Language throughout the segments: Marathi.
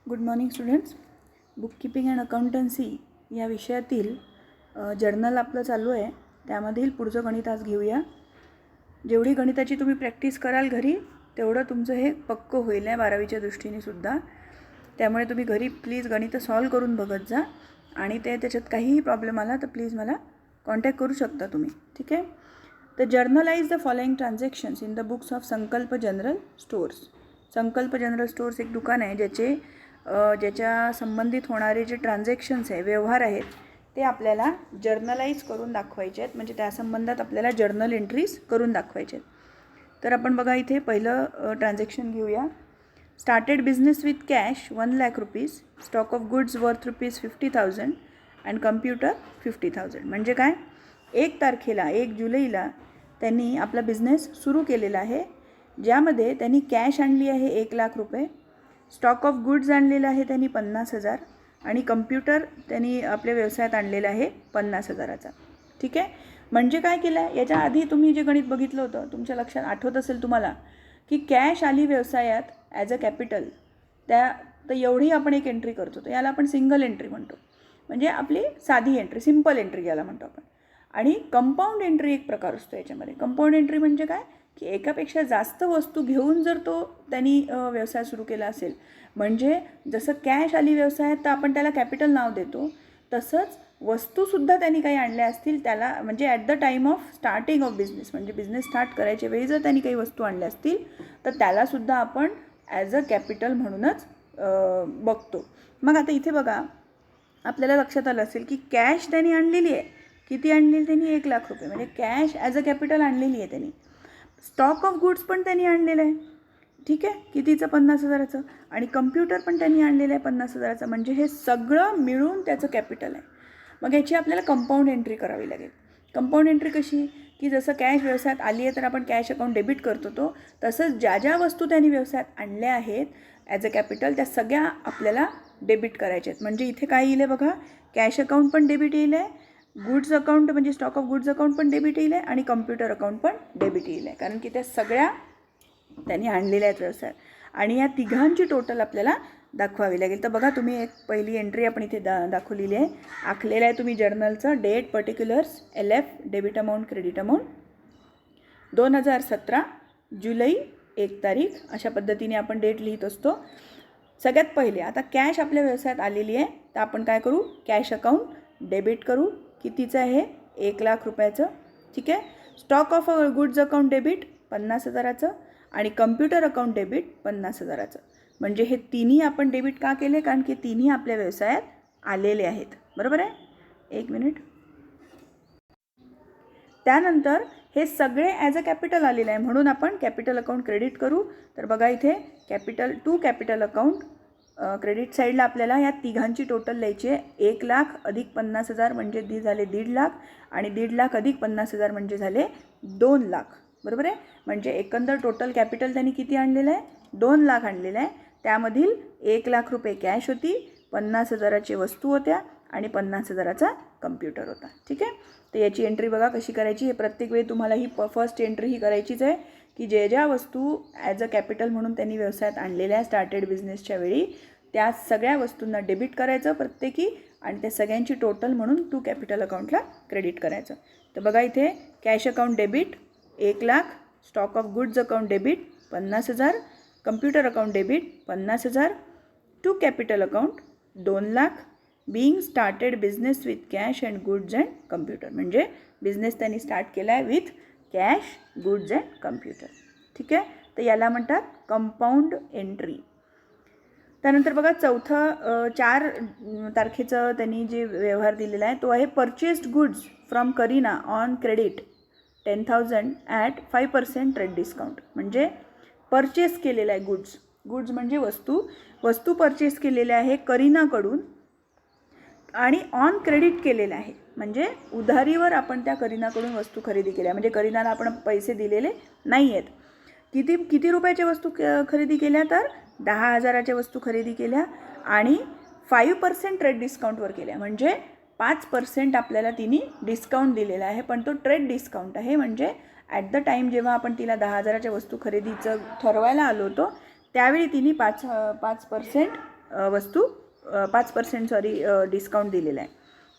Good morning students. Bookkeeping and accountancy या विषयातील जर्नल आपलं चालू आहे. त्यामधील पुढचं गणित आज घेऊया. जेवढी गणिताची तुम्ही प्रॅक्टिस कराल घरी तेवढं तुमचं हे पक्कं होईल आहे 12वीच्या दृष्टीने सुद्धा. त्यामुळे तुम्ही घरी प्लीज गणितं सॉल्व करून बघत जा आणि त्याच्यात काहीही प्रॉब्लेम आला तर प्लीज मला कॉन्टॅक्ट करू शकता तुम्ही. ठीक आहे. तर generalized the following transactions in the books of संकल्प जनरल स्टोअर्स. संकल्प जनरल स्टोअर्स एक दुकान आहे ज्याच्या संबंधित होणारे जे ट्रान्झॅक्शन्स आहे, व्यवहार आहेत, ते आपल्याला जर्नलाइज करून दाखवायचे आहेत. म्हणजे त्या संबंधात आपल्याला जर्नल एंट्रीज करून दाखवायचे आहेत. तर आपण बघा इथे पहिलं ट्रान्झॅक्शन घेऊया. Started business with cash 1,00,000 rupees, stock of goods worth ₹50,000 and computer 50,000. म्हणजे काय, 1 तारखेला 1 जुलैला त्यांनी आपला बिझनेस सुरू केलेला आहे, ज्यामध्ये त्यांनी कॅश आणली आहे 1,00,000 रुपये, स्टॉक ऑफ गुड्स आणलेला आहे त्यांनी 50,000 आणि कम्प्युटर त्यांनी आपल्या व्यवसायात आणलेला आहे 50,000चा. ठीक आहे. म्हणजे काय केलं आहे, याच्या आधी तुम्ही जे गणित बघितलं होतं तुमच्या लक्षात आठवत असेल तुम्हाला की कॅश आली व्यवसायात ॲज अ कॅपिटल, तर एवढी आपण एक एंट्री करतो. तर याला आपण सिंगल एंट्री म्हणतो. म्हणजे आपली साधी एंट्री, सिंपल एंट्री याला म्हणतो आपण. आणि कंपाऊंड एंट्री एक प्रकार असतो याच्यामध्ये. कंपाऊंड एंट्री म्हणजे काय की एकापेक्षा जास्त वस्तू घेऊन जर त्यांनी व्यवसाय सुरू केला असेल, म्हणजे जसं कॅश आली व्यवसायात तर आपण त्याला कॅपिटल नाव देतो, तसंच वस्तूसुद्धा त्यांनी काही आणल्या असतील त्याला, म्हणजे at the time of starting of business, म्हणजे बिझनेस स्टार्ट करायच्या वेळी जर त्यांनी काही वस्तू आणल्या असतील तर त्यालासुद्धा आपण ॲज अ कॅपिटल म्हणूनच बघतो. मग आता इथे बघा, आपल्याला लक्षात आलं असेल की कॅश त्यांनी आणलेली आहे. किती आणलेली त्यांनी? 1,00,000 रुपये. म्हणजे कॅश ॲज अ कॅपिटल आणलेली आहे त्यांनी. स्टॉक ऑफ गुड्स पण त्यांनी आणलेलं आहे. ठीक आहे. कितीचं? 50,000चं. आणि कम्प्युटर पण त्यांनी आणलेलं आहे 50,000चं. म्हणजे हे सगळं मिळून त्याचं कॅपिटल आहे. मग याची आपल्याला कंपाऊंड एंट्री करावी लागेल. कंपाऊंड एंट्री कशी की जसं कॅश व्यवसायात आली आहे तर आपण कॅश अकाउंट डेबिट करतो, तसंच ज्या ज्या वस्तू त्यांनी व्यवसायात आणल्या आहेत ॲज अ कॅपिटल त्या सगळ्या आपल्याला डेबिट करायच्या आहेत. म्हणजे इथे काय येईल आहे बघा, कॅश अकाउंट पण डेबिट येईल आहे, गुड्स अकाउंट म्हणजे स्टॉक ऑफ गुड्स अकाउंट पण डेबिट येईल आहे आणि कम्प्युटर अकाउंट पण डेबिट येईल आहे. कारण की त्या सगळ्या त्यांनी आणलेल्या आहेत व्यवसायात आणि या तिघांची टोटल आपल्याला दाखवावी लागेल. तर बघा, तुम्ही एक पहिली एंट्री आपण इथे दाखवलेली आहे, आखलेलं आहे तुम्ही जर्नलचं. Date, particulars, LF, debit amount, credit amount, 2017 जुलै 1 तारीख, अशा पद्धतीने आपण डेट लिहित असतो. सगळ्यात पहिले आता कॅश आपल्या व्यवसायात आलेली आहे तर आपण काय करू, कॅश अकाउंट डेबिट करू. कितीचं आहे? 1,00,000 रुपयाचं. ठीक आहे. Stock of goods account debit 50,000चं आणि कम्प्युटर अकाउंट डेबिट 50,000चं. म्हणजे हे तिन्ही आपण डेबिट का केले? कारण की तिन्ही आपल्या व्यवसायात आलेले आहेत. बरोबर आहे. 1 मिनिट. त्यानंतर हे सगळे ॲज अ कॅपिटल आलेलं आहे म्हणून आपण कॅपिटल अकाउंट क्रेडिट करू. तर बघा इथे कॅपिटल अकाउंट क्रेडिट साईडला आपल्याला या तिघांची टोटल लिहायची आहे. 1,00,000 अधिक 50,000 म्हणजे झाले 1,50,000 आणि 1,50,000 अधिक 50,000 म्हणजे झाले 2,00,000. बरोबर आहे. म्हणजे एकंदर टोटल कॅपिटल त्यांनी किती आणलेलं आहे? 2,00,000 आणलेलं आहे. त्यामधील 1,00,000 रुपये कॅश होती, 50,000ची वस्तू होत्या आणि 50,000चा कम्प्युटर होता. ठीक आहे. तर याची एंट्री बघा कशी करायची. हे प्रत्येक वेळी तुम्हाला ही फर्स्ट एंट्री ही करायचीच आहे की ज्या वस्तू ॲज अ कॅपिटल म्हणून त्यांनी व्यवसायात आणलेल्या स्टार्टेड बिझनेसच्या वेळी त्या सगळ्या वस्तूंना डेबिट करायचं प्रत्येकी आणि त्या सगळ्यांची टोटल म्हणून टू कॅपिटल अकाउंटला क्रेडिट करायचं. तर बघा इथे cash account debit 1,00,000, stock of goods account debit 50,000, computer account debit 50,000, to capital account 2,00,000, being started business with cash and goods and computer. म्हणजे बिझनेस त्यांनी स्टार्ट केला आहे with cash, goods and computer. ठीक आहे. तर याला म्हणतात कंपाऊंड एंट्री. त्यानंतर बघा चौथं 4 तारखेचं त्यांनी जे व्यवहार दिलेला आहे तो आहे purchased goods from Kareena on credit 10,000 at 5% trade discount. म्हणजे परचेस केलेलं आहे गुड्स म्हणजे वस्तू परचेस केलेल्या आहे करीनाकडून आणि ऑन क्रेडिट केलेलं आहे. म्हणजे उधारीवर आपण त्या करीनाकडून वस्तू खरेदी केल्या, म्हणजे करीनाला आपण पैसे दिलेले नाही आहेत. किती रुपयाच्या वस्तू खरेदी केल्या? तर 10,000च्या वस्तू खरेदी केल्या आणि 5% ट्रेड डिस्काउंटवर केल्या. म्हणजे 5% आपल्याला तिने डिस्काउंट दिलेला आहे, पण तो ट्रेड डिस्काउंट आहे. म्हणजे ॲट द टाईम जेव्हा आपण तिला 10,000च्या वस्तू खरेदीचं ठरवायला आलो होतो त्यावेळी तिने 5% वस्तू 5% डिस्काउंट दिलेला आहे.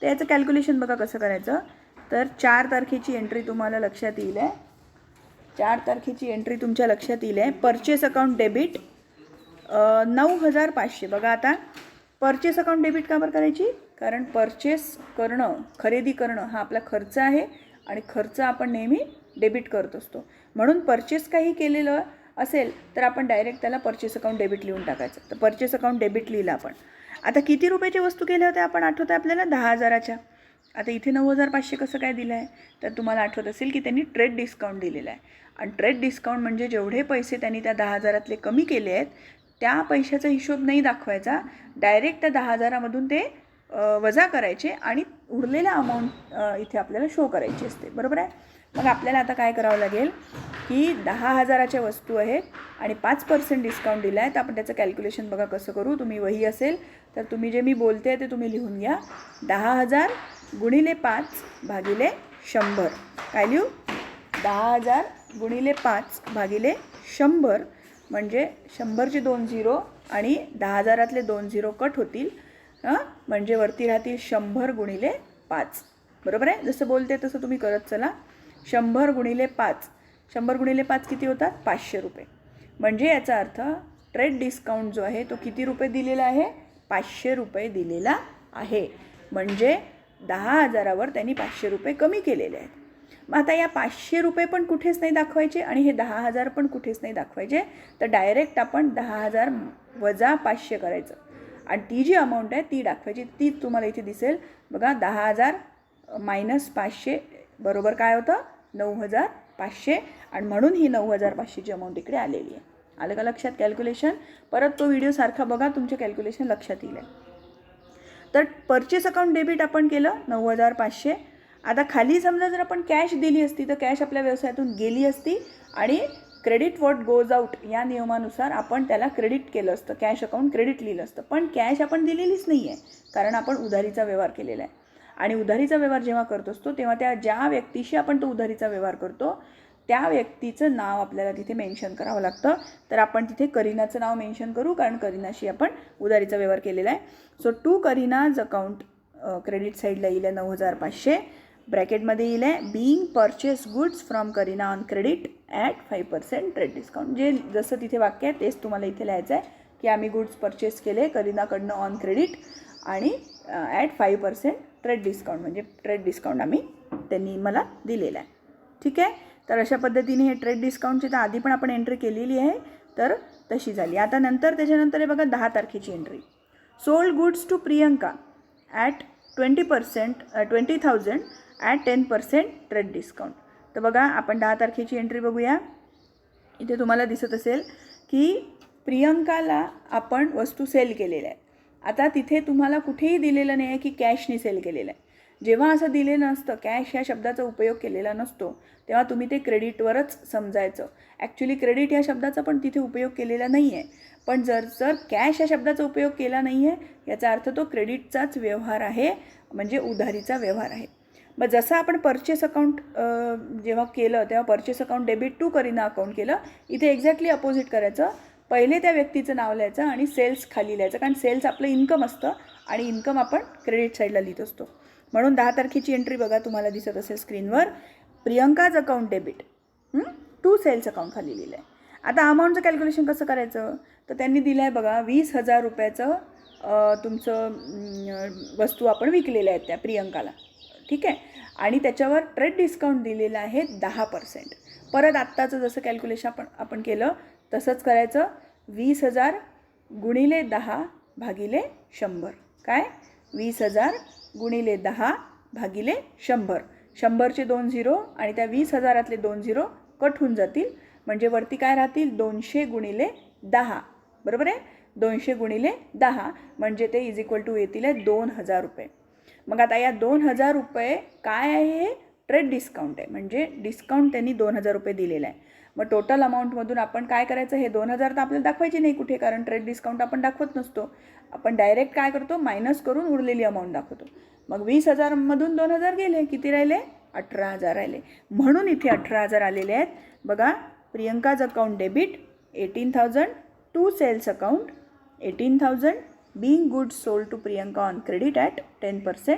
तर याचं कॅल्क्युलेशन बघा कसं करायचं. तर 4 तारखेची एंट्री तुम्हाला लक्षात येईल आहे. 4 तारखेची एंट्री तुमच्या लक्षात येईल आहे. Purchase account debit 9,500. बघा आता परचेस अकाउंट डेबिट का बरं करायची, कारण परचेस करणं, खरेदी करणं हा आपला खर्च आहे आणि खर्च आपण नेहमी डेबिट करत असतो. म्हणून परचेस काही केलेलं असेल तर आपण डायरेक्ट त्याला परचेस अकाउंट डेबिट लिहून टाकायचं. तर परचेस अकाउंट डेबिट लिहिलं आपण. आता किती रुपयाची वस्तू केल्या होत्या आपण आठवतं आपल्याला, 10,000च्या. आता इथे 9,500 कसं काय दिलं आहे, तर तुम्हाला आठवत असेल की त्यांनी ट्रेड डिस्काउंट दिलेला आहे. आणि ट्रेड डिस्काउंट म्हणजे जेवढे पैसे त्यांनी त्या 10,000तले कमी केले आहेत त्या पैशाचा हिशोब नाही दाखवायचा, डायरेक्ट त्या 10,000मधून ते वजा करायचे आणि उरलेला अमाऊंट इथे आपल्याला शो करायची असते. बरोबर आहे. मग आपल्याला आता काय करावं लागेल की 10,000च्या वस्तू आहेत आणि 5% डिस्काउंट दिला आहे. तर आपण त्याचं कॅल्क्युलेशन बघा कसं करू. तुम्ही वही असेल तर तुम्ही जे मी बोलते ते तुम्ही लिहून घ्या. 10,000 गुणिले 5 भागिले 100. काय लिहू, 10,000 गुणिले 5 भागिले 100 म्हणजे 100चे 2 झिरो आणि 10,000तले 2 झिरो कट होतील. म्हणजे वरती राहतील 100 गुणिले 5. बरोबर आहे. जसं बोलते तसं तुम्ही करत चला. 100 गुणिले 5, 100 गुणिले 5 किती होतात, 500 रुपये. म्हणजे याचा अर्थ ट्रेड डिस्काउंट जो आहे तो किती रुपये दिलेला आहे, 500 रुपये दिलेला आहे. म्हणजे 10,000वर त्यांनी 500 रुपये कमी केलेले आहेत. मग आता या 500 रुपये पण कुठेच नाही दाखवायचे आणि हे 10,000 पण कुठेच नाही दाखवायचे. तर डायरेक्ट आपण 10,000 वजा 500 करायचं आणि ती जी अमाऊंट आहे ती दाखवायची. ती तुम्हाला इथे दिसेल बघा. 10,000 मायनस 500 बरोबर काय होतं, 9,500. आणि म्हणून ही 9,500ची अमाऊंट इकडे आलेली आहे. आलं का लक्षात कॅल्क्युलेशन. परत तो व्हिडिओ सारखा बघा, तुमच्या कॅल्क्युलेशन लक्षात येईल. तर परचेस अकाउंट डेबिट आपण केलं 9,500. आता खाली समजा जर आपण कॅश दिली असती तर कॅश आपल्या व्यवसायातून गेली असती आणि क्रेडिट व्हॉट गोज आउट या नियमानुसार आपण त्याला क्रेडिट केलं असतं, कॅश अकाउंट क्रेडिट लिहिलं असतं. पण कॅश आपण दिलेलीच नाही आहे, कारण आपण उधारीचा व्यवहार केलेला आहे. आणि उधारीचा व्यवहार जेव्हा करत असतो तेव्हा त्या ज्या व्यक्तीशी आपण तो उधारीचा व्यवहार करतो त्या व्यक्तीचं नाव आपल्याला तिथे मेन्शन करावं लागतं. तर आपण तिथे करीनाचं नाव मेन्शन करू, कारण करीनाशी आपण उधारीचा व्यवहार केलेला आहे. सो टू करीनाज अकाउंट क्रेडिट साईडला येईल 9,500. ब्रॅकेटमध्ये येईल आहे being purchase goods from Kareena on credit at 5% trade discount. जे जसं तिथे वाक्य आहे तेच तुम्हाला इथे लिहायचं आहे की आम्ही गुड्स परचेस केले करीनाकडनं ऑन क्रेडिट आणि ॲट 5% ट्रेड डिस्काउंट, म्हणजे ट्रेड डिस्काउंट त्यांनी मला दिलेला आहे. ठीक आहे. तर अशा पद्धतीने हे ट्रेड डिस्काउंटची तर आधी पण आपण एंट्री केलेली आहे, तर तशी झाली. आता त्याच्यानंतर हे बघा 10 तारखेची entry. Sold goods to Priyanka at 20,000 at 10% trade discount. तर बघा आपण 10 तारखेची एंट्री बघूया. इथे तुम्हाला दिसत असेल की प्रियंकाला आपण वस्तू सेल केलेल्या आहेत. आता तिथे तुम्हाला कुठेही दिलेलं नाही आहे की कॅशने सेल केलेलं आहे. जेव्हा असं दिलेलं नसतं, कॅश ह्या शब्दाचा उपयोग केलेला नसतो, तेव्हा तुम्ही ते क्रेडिटवरच समजायचं. ॲक्च्युली क्रेडिट ह्या शब्दाचा पण तिथे उपयोग केलेला नाही आहे. पण जर कॅश या शब्दाचा उपयोग केला नाही आहे याचा अर्थ तो क्रेडिटचाच व्यवहार आहे, म्हणजे उधारीचा व्यवहार आहे. मग जसं आपण परचेस अकाउंट जेव्हा केलं तेव्हा purchase account debit to Kareena account केलं, इथे एक्झॅक्टली अपोजिट करायचं. पहिले त्या व्यक्तीचं नाव लिहायचं आणि सेल्स खाली लिहायचं, कारण सेल्स आपलं इन्कम असतं आणि इन्कम आपण क्रेडिट साईडला लिहित असतो. म्हणून 10 तारखेची एंट्री बघा तुम्हाला दिसत असेल स्क्रीनवर. Priyanka's account debit to sales account खाली लिहिलं आहे. आता अमाऊंटचं कॅल्क्युलेशन कसं करायचं, तर त्यांनी दिलं आहे बघा 20,000 रुपयाचं तुमचं वस्तू आपण विकलेल्या आहेत त्या प्रियंकाला. ठीक आहे. आणि त्याच्यावर ट्रेड डिस्काउंट दिलेलं आहे 10%. परत आत्ताचं जसं कॅल्क्युलेशन आपण केलं तसंच करायचं. 20,000 गुणिले 10 भागिले 100. काय, 20,000 गुणिले 10 भागिले 100. 100चे 2 झिरो आणि त्या 20,000तले 2 झिरो कट होऊन जातील. म्हणजे वरती काय राहतील, 200 गुणिले 10. बरोबर आहे. 200 गुणिले 10 म्हणजे ते इज इक्वल टू येतील 2,000 रुपये. मग आता या 2,000 रुपये काय आहे, हे ट्रेड डिस्काउंट आहे. म्हणजे डिस्काउंट त्यांनी 2,000 रुपये दिलेला आहे. मग टोटल अमाऊंटमधून आपण काय करायचं, हे 2,000 तर आपल्याला दाखवायचे नाही कुठे, कारण ट्रेड डिस्काउंट आपण दाखवत नसतो. आपण डायरेक्ट काय करतो, मायनस करून उरलेली अमाऊंट दाखवतो. मग 20,000मधून 2,000 गेले, किती राहिले, 18,000 राहिले. म्हणून इथे 18,000 आलेले आहेत. बघा, Priyanka's account debit 18,000 to sales account 18,000 being goods sold to Priyanka on credit at 10%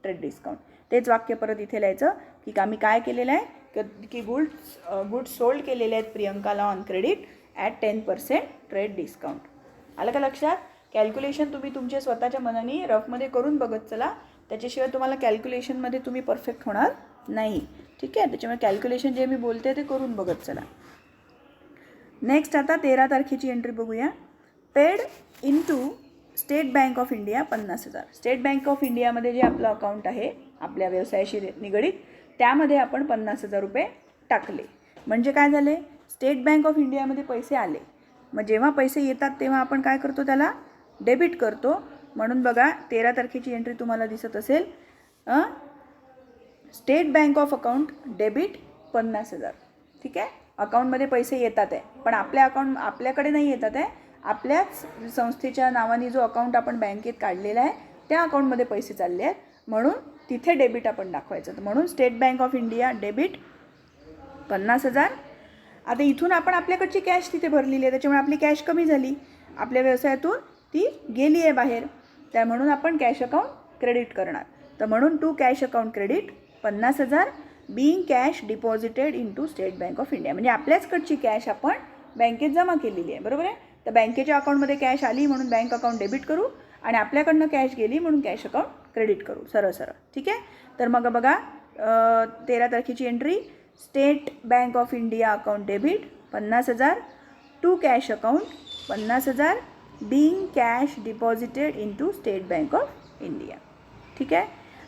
trade discount. तेच वाक्य परत इथे लिहायचं की आम्ही काय केलेलं आहे की गुड्स सोल्ड केलेले आहेत प्रियंकाला on credit at 10% trade discount. आलं का लक्षात? कॅल्क्युलेशन तुम्ही तुमच्या स्वतःच्या मनाने रफमध्ये करून बघत चला, त्याच्याशिवाय तुम्हाला कॅल्क्युलेशनमध्ये तुम्ही परफेक्ट होणार नाही. ठीक आहे, त्याच्यामुळे कॅल्क्युलेशन जे मी बोलते ते करून बघत चला. नेक्स्ट आता 13 तारखेची एंट्री बघूया. Paid in to State Bank of India 50,000. State Bank of इंडियामध्ये जे आपलं अकाउंट आहे आपल्या व्यवसायाशी निगडीत त्यामध्ये आपण 50,000 रुपये टाकले. म्हणजे काय झाले, स्टेट बँक ऑफ इंडियामध्ये पैसे आले. मग जेव्हा पैसे येतात तेव्हा आपण काय करतो, त्याला डेबिट करतो. म्हणून बघा 13 तारखेची एंट्री तुम्हाला दिसत असेल, state Bank of account debit 50,000. ठीक आहे, अकाउंटमध्ये पैसे येतात आहे, पण आपल्याकडे नाही येतात आहे, आपल्याच संस्थेच्या नावाने जो अकाउंट आपण बँकेत काढलेला आहे त्या अकाउंटमध्ये पैसे चालले आहेत, म्हणून तिथे डेबिट आपण दाखवायचं. म्हणून state Bank of India debit 50,000. आता इथून आपण आपल्याकडची कॅश तिथे भरलेली आहे, त्याच्यामुळे आपली कॅश कमी झाली, आपल्या व्यवसायातून ती गेली आहे बाहेर, त्या म्हणून आपण कॅश अकाउंट क्रेडिट करणार. तर म्हणून to cash account credit 50,000 being cash deposited in to State Bank of India. म्हणजे आपल्याचकडची कॅश आपण बँकेत जमा केलेली आहे, बरोबर आहे. तर बँकेच्या अकाउंटमध्ये कॅश आली म्हणून बँक अकाउंट डेबिट करू, आणि आपल्याकडनं कॅश गेली म्हणून कॅश अकाउंट क्रेडिट करू, सरळ सरळ. ठीक आहे, तर मग बघा 13 तारखेची entry, State Bank of India account debit 50,000 to cash account 50,000 being cash deposited in to State Bank of India. ठीक आहे,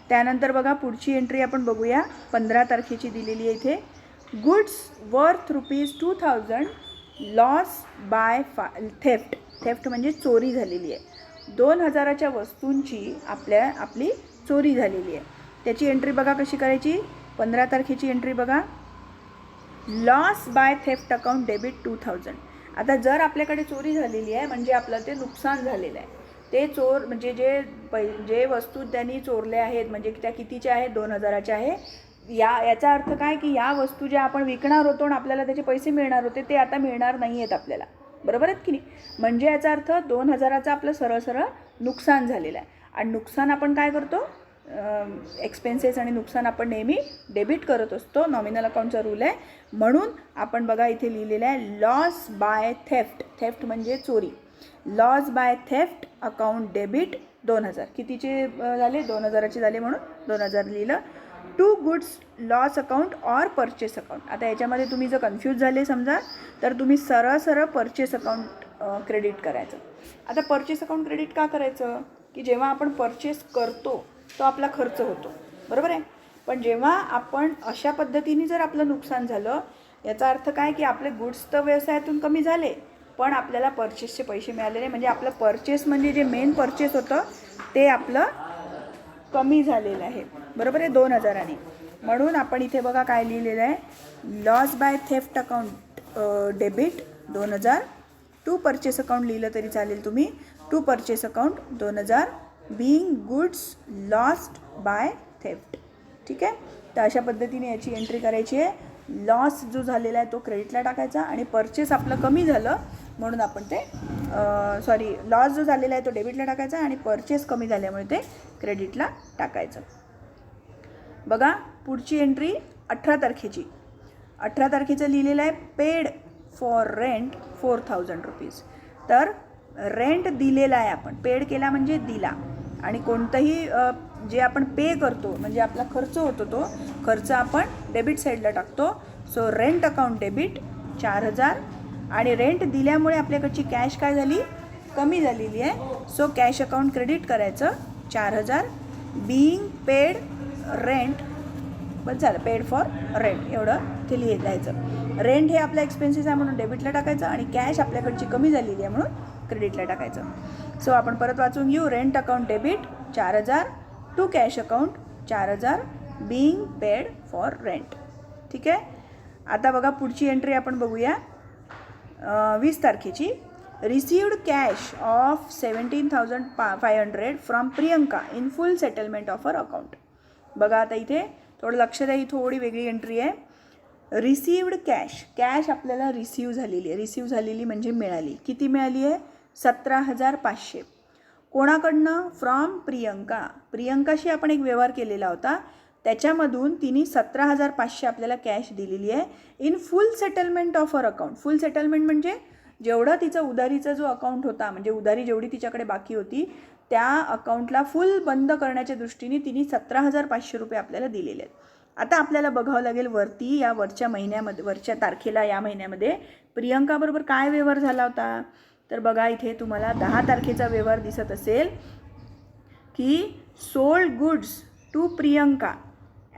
त्यानंतर बघा पुढची एंट्री आपण बघूया. 15 तारखेची दिलेली आहे इथे, goods worth ₹2,000 loss by theft म्हणजे चोरी झालेली आहे. 2,000च्या वस्तूंची आपली चोरी झालेली आहे. त्याची एंट्री बघा कशी करायची. 15 तारखेची एंट्री बघा, loss by theft account debit 2,000. आता जर आपल्याकडे चोरी झालेली आहे म्हणजे आपलं ते नुकसान झालेलं आहे. ते चोर म्हणजे जे वस्तू त्यांनी चोरल्या आहेत म्हणजे त्या कितीच्या आहेत, 2,000च्या आहे. याचा अर्थ काय की या वस्तू ज्या आपण विकणार होतो आणि आपल्याला त्याचे पैसे मिळणार होते ते आता मिळणार नाही आहेत आपल्याला, बरोबर आहेत की नाही. म्हणजे याचा अर्थ 2,000चं आपलं सरळ सरळ नुकसान झालेलं आहे. आणि नुकसान आपण काय करतो, एक्सपेन्सेस आणि नुकसान आपण नेहमी डेबिट करत असतो, नॉमिनल अकाउंटचा रूल आहे. म्हणून आपण बघा इथे लिहिलेलं आहे लॉस बाय थेफ्ट म्हणजे चोरी. Loss by theft account debit 2,000. कितीचे झाले, 2,000चे झाले म्हणून 2,000 लिहिलं. To goods loss account or purchase account. आता याच्यामध्ये तुम्ही जर कन्फ्यूज झाले समजा तर तुम्ही सरळ परचेस अकाउंट क्रेडिट करायचं. आता परचेस अकाउंट क्रेडिट का करायचं की जेव्हा आपण परचेस करतो तो आपला खर्च होतो, बरोबर आहे. पण जेव्हा आपण अशा पद्धतीने जर आपलं नुकसान झालं याचा अर्थ काय की आपले गुड्स तर व्यवसायातून कमी झाले पण आपल्याला परचेसचे पैसे मिळाले नाही. म्हणजे आपलं परचेस म्हणजे जे मेन परचेस होतं ते आपलं कमी झालेलं आहे, बरोबर आहे, 2,000. म्हणून आपण इथे बघा काय लिहिलेलं आहे, loss by theft account debit 2,000. To purchase account लिहिलं तरी चालेल तुम्ही. To purchase account 2,000 being goods lost by theft. ठीक आहे, तर अशा पद्धतीने याची एंट्री करायची आहे. लॉस जो झालेला आहे तो क्रेडिटला टाकायचा आणि परचेस आपलं कमी झालं म्हणून आपण ते लॉस जो झालेला आहे तो डेबिटला टाकायचा आणि परचेस कमी झाल्यामुळे ते क्रेडिटला टाकायचं. बघा पुढची एंट्री 18 तारखेची. 18 तारखेचं लिहिलेलं आहे पेड फॉर रेंट 4,000 रुपीज. तर रेंट दिलेला आहे आपण, पेड केला म्हणजे दिला. आणि कोणतंही जे आपण पे करतो म्हणजे आपला खर्च होतो तो खर्च आपण डेबिट साईडला टाकतो. So rent account debit 4,000. आणि रेंट दिल्यामुळे आपल्याकडची कॅश काय झाली, कमी झालेली आहे. सो कॅश अकाउंट क्रेडिट करायचं 4,000 बीइंग पेड रेंट. बस झालं, पेड फॉर रेंट एवढं ते लिहायचं. रेंट हे आपलं एक्सपेन्सेस आहे म्हणून डेबिटला टाकायचं आणि कॅश आपल्याकडची कमी झालेली आहे म्हणून क्रेडिटला टाकायचं. सो आपण परत वाचून घेऊ. Rent account debit 4,000 to cash account 4,000 being paid for rent. ठीक आहे, आता बघा पुढची एंट्री आपण बघूया. 20 तारखेची, received cash of 17,500 from Priyanka in full settlement of her account. बघा आता इथे थोडं लक्ष द्या, ही थोडी वेगळी एंट्री आहे. रिसिव्ड कॅश आपल्याला रिसीव्ह झालेली आहे. रिसीव्ह झालेली म्हणजे मिळाली. किती मिळाली आहे, 17,500. कोणाकडनं? फ्रॉम प्रियंका. प्रियंकाशी आपण एक व्यवहार केलेला होता, त्याच्यामधून तिने 17,500 आपल्याला कॅश दिलेली आहे in full settlement of her account. Full settlement म्हणजे जेवढा तिचा उधारीचा जो अकाउंट होता, म्हणजे उधारी जेवढी तिच्याकडे बाकी होती त्या अकाउंटला फुल बंद करण्याच्या दृष्टीने तिने 17,500 रुपये आपल्याला दिलेले आहेत. आता आपल्याला बघावं लागेल वरती या वरच्या महिन्यामध्ये, वरच्या तारखेला या महिन्यामध्ये प्रियंकाबरोबर काय व्यवहार झाला होता. तर बघा इथे तुम्हाला 10 तारखेचा व्यवहार दिसत असेल की sold goods to Priyanka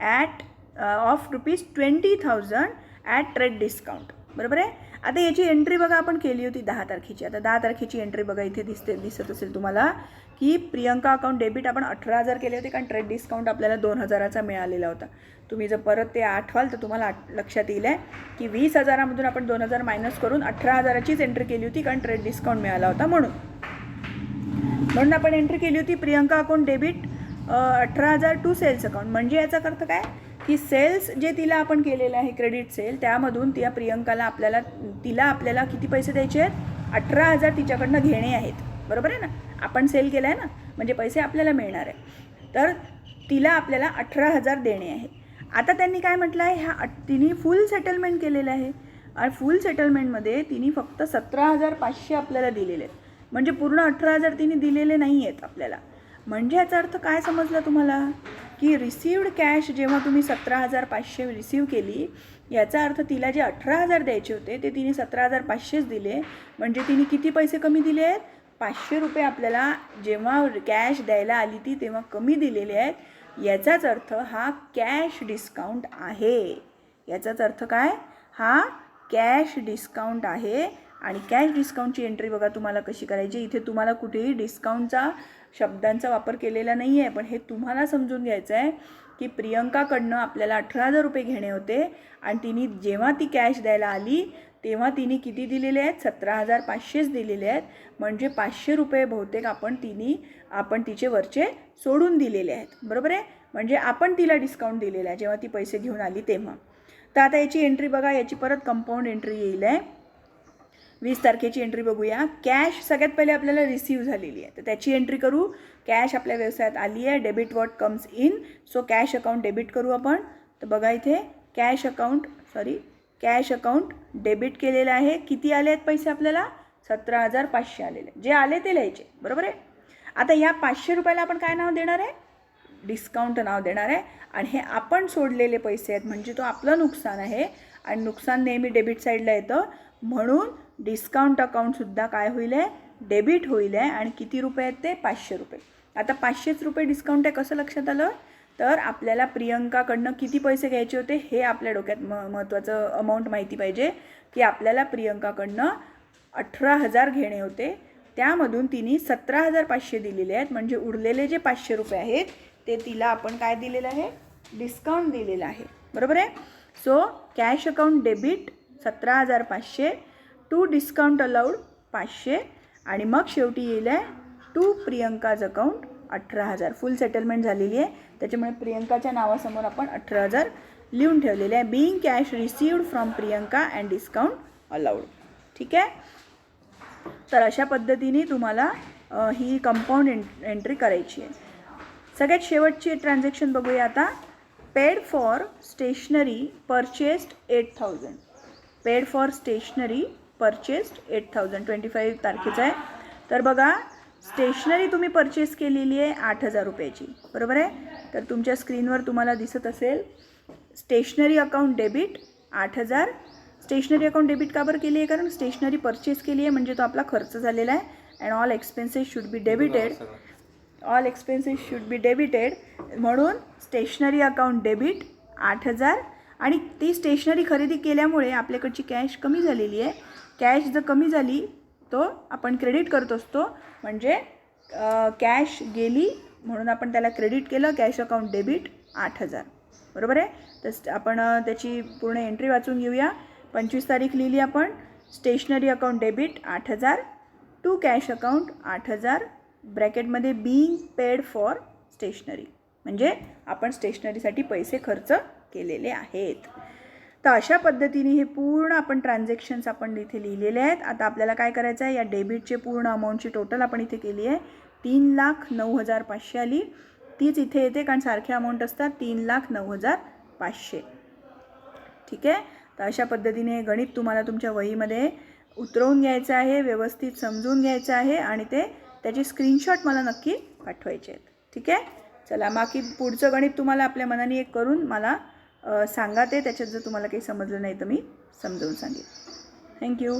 at of ₹20,000 at trade discount. बरोबर आहे. आता याची एंट्री बघा आपण केली होती 10 तारखेची. आता 10 तारखेची एंट्री बघा इथे दिसत असेल तुम्हाला की प्रियंका अकाउंट डेबिट आपण 18,000 केले होते, कारण ट्रेड डिस्काउंट आपल्याला 2,000चा मिळालेला होता. तुम्ही जर परत ते आठवाल तर तुम्हाला लक्षात येईल आहे की 20,000मधून आपण 2,000 मायनस करून 18,000चीच एंट्री केली होती, कारण ट्रेड डिस्काउंट मिळाला होता म्हणून आपण एंट्री केली होती Priyanka account debit 18,000 to sales account. म्हणजे याचा अर्थ काय की सेल्स जे तिला आपण केलेलं आहे क्रेडिट सेल, त्यामधून तिला आपल्याला किती पैसे द्यायचे आहेत? 18,000 तिच्याकडनं घेणे आहेत. बरोबर आहे ना. आपण सेल केला आहे ना, म्हणजे पैसे आपल्याला मिळणार आहे. तर तिला आपल्याला 18,000 देणे आहे. आता त्यांनी काय म्हटलं आहे, तिने फुल सेटलमेंट केलेलं आहे आणि फुल सेटलमेंटमध्ये तिने फक्त 17,500 आपल्याला दिलेले आहेत. म्हणजे पूर्ण 18,000 तिने दिलेले नाही आहेत आपल्याला. म्हणजे याचा अर्थ काय समजला तुम्हाला की रिसिव्ड कॅश जेव्हा तुम्ही 17,500 रिसीव केली, याचा अर्थ तिला जे 18,000 द्यायचे होते ते तिने 17,500च दिले. म्हणजे तिने किती पैसे कमी दिले आहेत? 500 रुपये आपल्याला जेव्हा कॅश द्यायला आली ती तेव्हा कमी दिलेले आहेत. याचाच अर्थ हा कॅश डिस्काउंट आहे. याचाच अर्थ काय? हा कॅश डिस्काउंट आहे. आणि कॅश डिस्काउंटची एंट्री बघा तुम्हाला कशी करायची. इथे तुम्हाला कुठेही डिस्काउंटचा शब्दांचा वापर केलेला नाही आहे, पण हे तुम्हाला समजून घ्यायचं आहे की प्रियंकाकडनं आपल्याला 18,000 रुपये घेणे होते आणि जेव्हा ती कॅश द्यायला आली तेव्हा तिने किती दिलेले आहेत? 17,500च दिलेले आहेत. म्हणजे 500 रुपये बहुतेक आपण तिचे वरचे सोडून दिलेले आहेत. बरोबर आहे. म्हणजे आपण तिला डिस्काउंट दिलेला आहे जेव्हा ती पैसे घेऊन आली तेव्हा. तर आता याची एंट्री बघा, याची परत कंपाऊंड एंट्री येईल आहे. 20 तारखेची एंट्री बघूया. कॅश सगळ्यात पहिले आपल्याला रिसीव झालेली आहे, तर त्याची एंट्री करू. कॅश आपल्या व्यवसायात आली आहे. Debit what comes in. So cash account debit करू आपण. तर बघा इथे कॅश अकाउंट डेबिट केलेलं आहे. किती आले आहेत पैसे आपल्याला? 17,500 आलेले. जे आले ते लिहायचे. बरोबर आहे. आता या 500 रुपयाला आपण काय नाव देणार आहे? डिस्काउंट नाव देणार आहे. आणि हे आपण सोडलेले पैसे आहेत, म्हणजे तो आपलं नुकसान आहे आणि नुकसान नेहमी डेबिट साईडला येतं. म्हणून डिस्काउंट अकाउंटसुद्धा काय होईल आहे? डेबिट होईल आहे. आणि किती रुपये आहेत ते? 500 रुपये. आता 500 रुपये डिस्काउंट आहे. कसं लक्षात आलं? तर आपल्याला प्रियंकाकडनं किती पैसे घ्यायचे होते हे आपल्या डोक्यात महत्त्वाचं अमाऊंट माहिती पाहिजे की आपल्याला प्रियंकाकडनं 18,000 घेणे होते. त्यामधून तिने 17,500 दिलेले आहेत. म्हणजे उरलेले जे 500 रुपये आहेत ते तिला आपण काय दिलेलं आहे? डिस्काउंट दिलेलं आहे. बरोबर आहे. So cash account debit 17,500 to discount allowed 500 आणि मग शेवटी येईल आहे to Priyanka's account 18,000. Full settlement झालेली आहे, त्याच्यामुळे प्रियंकाच्या नावासमोर आपण 18,000 लिहून ठेवलेले आहे. Being cash received from Priyanka and discount allowed. ठीक आहे. तर अशा पद्धतीने तुम्हाला ही कंपाऊंड एंट्री करायची आहे. सगळ्यात शेवटची ट्रान्झॅक्शन बघूया आता. Paid for stationery purchased 8,000. Paid for stationery purchased 8,000. 25 तारखेचं आहे. तर बघा स्टेशनरी तुम्ही परचेस केलेली आहे 8,000 रुपयाची. बरोबर आहे. तर तुमच्या स्क्रीनवर तुम्हाला दिसत असेल stationery account debit 8,000. Stationery account debit का बरं केली आहे? कारण स्टेशनरी परचेस केली आहे म्हणजे तो आपला खर्च झालेला आहे. And all expenses should be debited. All expenses should be debited. म्हणून स्टेशनरी अकाउंट डेबिट 8,000. आणि ती स्टेशनरी खरेदी केल्यामुळे आपल्याकडची कॅश कमी झालेली आहे. कॅश जर कमी झाली तो आपण क्रेडिट करत असतो. म्हणजे कॅश गेली म्हणून आपण त्याला क्रेडिट केलं. Cash account debit 8,000. बरोबर आहे. तर आपण त्याची पूर्ण एंट्री वाचून घेऊया. 25 तारीख लिहिली आपण. Stationery account debit 8,000 to cash account 8,000 ब्रॅकेटमध्ये बीइंग पेड फॉर स्टेशनरी. म्हणजे आपण स्टेशनरीसाठी पैसे खर्च केलेले आहेत. तर अशा पद्धतीने हे पूर्ण आपण ट्रान्झॅक्शन्स आपण इथे लिहिलेले आहेत. आता आपल्याला काय करायचं आहे? या डेबिटचे पूर्ण अमाऊंटची टोटल आपण इथे केली आहे. 3,09,500 आली. तीच इथे येते कारण सारखे अमाऊंट असतात. 3,09,500. ठीक आहे. तर अशा पद्धतीने गणित तुम्हाला तुमच्या वहीमध्ये उतरवून घ्यायचं आहे, व्यवस्थित समजून घ्यायचं आहे आणि त्याची स्क्रीनशॉट मला नक्की पाठवायचे आहेत. ठीक आहे. चला, बाकी पुढचं गणित तुम्हाला आपल्या मनाने एक करून मला सांगा. त्याच्यात जर तुम्हाला काही समजलं नाही तर मी समजावून सांगेन. थँक्यू.